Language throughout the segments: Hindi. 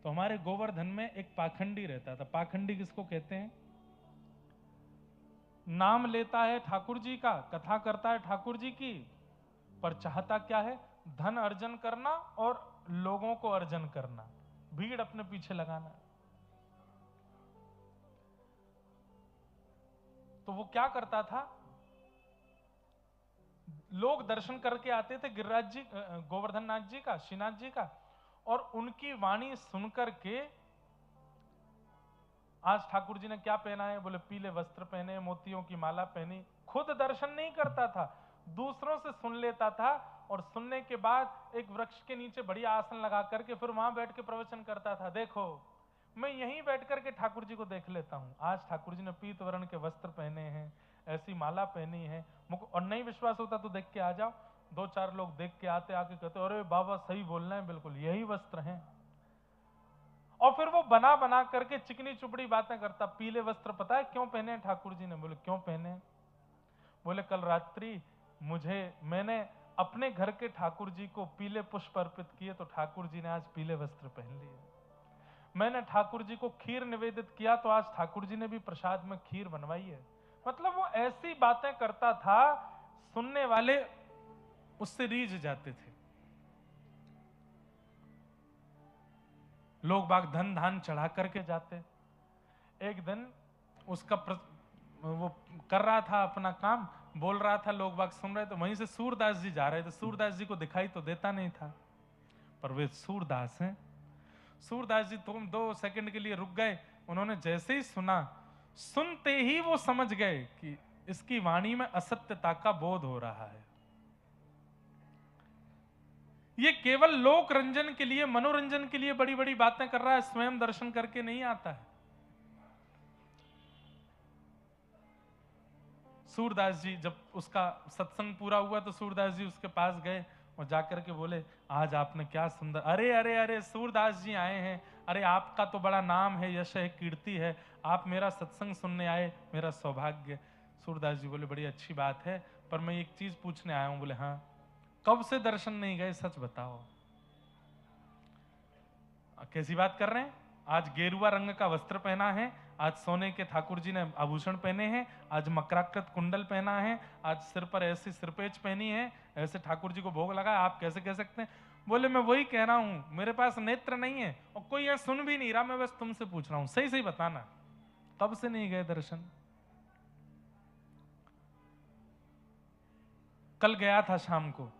तो हमारे गोवर्धन में एक पाखंडी रहता था। पाखंडी किसको कहते हैं? नाम लेता है ठाकुर जी का, कथा करता है ठाकुर जी की, पर चाहता क्या है? धन अर्जन करना और लोगों को अर्जन करना, भीड़ अपने पीछे लगाना। तो वो क्या करता था? लोग दर्शन करके आते थे गिरिराज जी, गोवर्धन नाथ जी का, श्रीनाथ जी का, और उनकी वाणी सुनकर के, आज ठाकुर जी ने क्या पहना है? बोले पीले वस्त्र पहने, मोतियों की माला पहनी। खुद दर्शन नहीं करता था, दूसरों से सुन लेता था, और सुनने के बाद एक वृक्ष के नीचे बढ़िया आसन लगा करके फिर वहां बैठ के प्रवचन करता था। देखो, मैं यहीं बैठ करके ठाकुर जी को देख लेता हूं, आज ठाकुर जी ने पीत वर्ण के वस्त्र पहने हैं, ऐसी माला पहनी है। और नहीं विश्वास होता तो देख के आ जाओ। 2-4 लोग देख के आते, आके कहते अरे बाबा सही बोल रहे हैं, बिल्कुल यही वस्त्र हैं। और फिर वो बना बना करके चिकनी चुपड़ी बातें करता। पीले वस्त्र पता है क्यों पहने हैं ठाकुर जी ने? बोले क्यों पहने? बोले कल रात्रि मैंने अपने घर के ठाकुर जी को पीले पुष्प अर्पित किए, तो ठाकुर जी ने आज पीले वस्त्र पहन लिए। मैंने ठाकुर जी को खीर निवेदित किया, तो आज ठाकुर जी ने भी प्रसाद में खीर बनवाई है। मतलब वो ऐसी बातें करता था, सुनने वाले उससे रीझ जाते थे। लोग बाग धन धान चढ़ा करके जाते। एक दिन उसका वो कर रहा था अपना काम, बोल रहा था, लोग बाग सुन रहे, तो वहीं से सूरदास जी जा रहे थे। सूरदास जी को दिखाई तो देता नहीं था, पर वे सूरदास हैं। सूरदास जी तुम 2 सेकंड के लिए रुक गए। उन्होंने जैसे ही सुना, सुनते ही वो समझ गए कि इसकी वाणी में असत्यता का बोध हो रहा है। ये केवल लोक रंजन के लिए, मनोरंजन के लिए बड़ी बड़ी बातें कर रहा है, स्वयं दर्शन करके नहीं आता है। सूरदास जी जब उसका सत्संग पूरा हुआ तो सूरदास जी उसके पास गए और जाकर के बोले, आज आपने क्या सुंदर, अरे अरे अरे सूरदास जी आए हैं, अरे आपका तो बड़ा नाम है, यश है, कीर्ति है, आप मेरा सत्संग सुनने आए, मेरा सौभाग्य। सूरदास जी बोले बड़ी अच्छी बात है, पर मैं एक चीज पूछने आया हूं। बोले हाँ, कब से दर्शन नहीं गए, सच बताओ। कैसी बात कर रहे हैं? आज गेरुआ रंग का वस्त्र पहना है, आज सोने के ठाकुर जी ने आभूषण पहने हैं, आज मकराकृत कुंडल पहना है, आज सिर पर ऐसी सिरपेच पहनी है, ऐसे ठाकुर जी को भोग लगा, आप कैसे कह सकते हैं? बोले मैं वही कह रहा हूं, मेरे पास नेत्र नहीं है और कोई यह सुन भी नहीं रहा, मैं बस तुमसे पूछ रहा हूं, सही सही बताना, तब से नहीं गए दर्शन? कल गया था शाम को,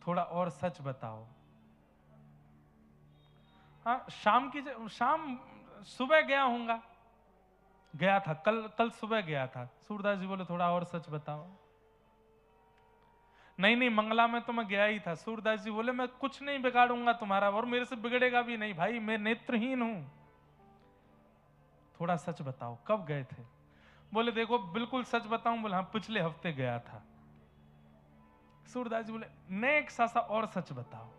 थोड़ा और सच बताओ। हाँ, शाम सुबह गया हूंगा, गया था कल सुबह गया था। सूरदास जी बोले थोड़ा और सच बताओ। नहीं नहीं, मंगला में तो मैं गया ही था। सूरदास जी बोले मैं कुछ नहीं बिगाड़ूंगा तुम्हारा, और मेरे से बिगड़ेगा भी नहीं भाई, मैं नेत्रहीन हूं, थोड़ा सच बताओ कब गए थे? बोले देखो बिल्कुल सच बताऊं? बोले हाँ, पिछले हफ्ते गया था। सूरदास जी बोले नेक्स्ट सा और सच बताओ।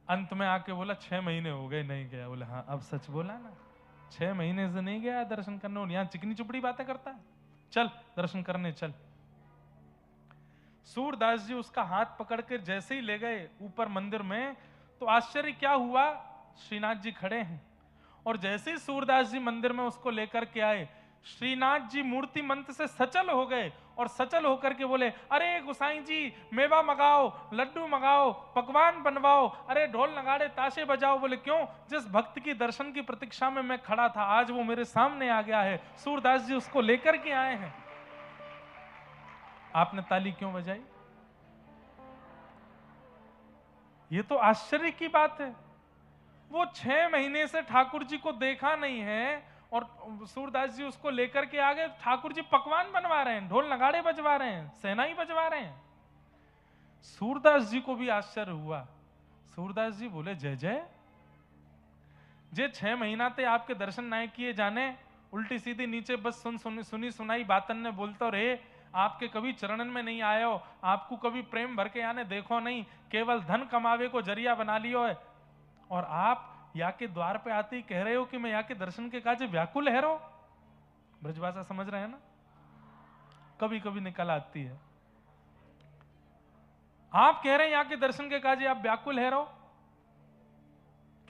अंत में आके बोला 6 महीने हो गए नहीं गया। बोले हाँ, अब सच बोला ना, 6 महीने से नहीं गया दर्शन करने, और यहां चिकनी चुपड़ी बातें करता है, चल दर्शन करने चल। सूरदास जी उसका हाथ पकड़कर जैसे ही ले गए ऊपर मंदिर में, तो आश्चर्य क्या हुआ, श्रीनाथ जी खड़े हैं, और जैसे ही सूरदास जी मंदिर में उसको लेकर के आए, श्रीनाथ जी मूर्ति मंत्र से सचल हो गए, और सचल होकर के बोले अरे गोसाई जी मेवा मंगाओ, लड्डू मंगाओ, पकवान बनवाओ, अरे ढोल नगाड़े ताशे बजाओ। बोले क्यों? जिस भक्त की दर्शन की प्रतीक्षा में मैं खड़ा था, आज वो मेरे सामने आ गया है, सूरदास जी उसको लेकर के आए हैं। आपने ताली क्यों बजाई? ये तो आश्चर्य की बात है। वो 6 महीने से ठाकुर जी को देखा नहीं है, और सूरदास जी उसको लेकर के आ गए। ठाकुर जी पकवान बनवा रहे हैं, ढोल नगाड़े बजवा रहे हैं, सेनाई बजवा रहे हैं। सूरदास जी को भी आश्चर्य हुआ। सूरदास जी बोले जय जय, जे 6 महीना ते आपके दर्शन नहीं किए जाने, उल्टी सीधी नीचे बस सुनी सुनाई बातन ने बोलते रहे, आपके कभी चरणन में नहीं आए हो, आपको कभी प्रेम भर के आने देखो नहीं, केवल धन कमावे को जरिया बना लियो है, और आप यहाँ के द्वार पे आते ही कह रहे हो कि मैं यहाँ के दर्शन के काजे व्याकुल है रो। ब्रजभाषा समझ रहे हैं ना? कभी कभी निकल आती है। आप कह रहे हैं यहाँ के दर्शन के काजे आप व्याकुल है रो,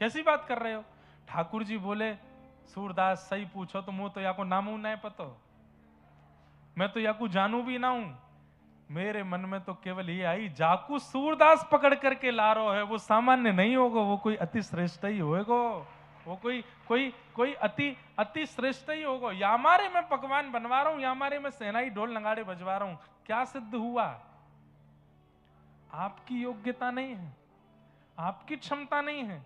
कैसी बात कर रहे हो? ठाकुर जी बोले, सूरदास सही पूछो तो मुंह तो या को नामू नहीं पतो, मैं तो या को जानू भी ना हूं। मेरे मन में तो केवल ये आई, जाकू सूरदास पकड़ करके ला रहा है वो सामान्य नहीं होगा, वो कोई अति श्रेष्ठ ही होएगो, वो कोई कोई कोई अति अति श्रेष्ठ ही होगा। यामारे में पकवान बनवा रहा हूं, यामारे में सेनाई ढोल नगाड़े बजवा रहा हूं, क्या सिद्ध हुआ? आपकी योग्यता नहीं है, आपकी क्षमता नहीं है।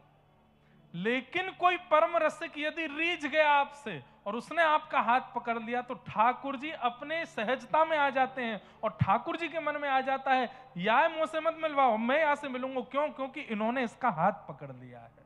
लेकिन कोई परम रसिक यदि रीझ गया आपसे और उसने आपका हाथ पकड़ लिया तो ठाकुर जी अपने सहजता में आ जाते हैं और ठाकुर जी के मन में आ जाता है, या मुझसे मत मिलवाओ, मैं यहां से मिलूंगा। क्यों? क्योंकि इन्होंने इसका हाथ पकड़ लिया है।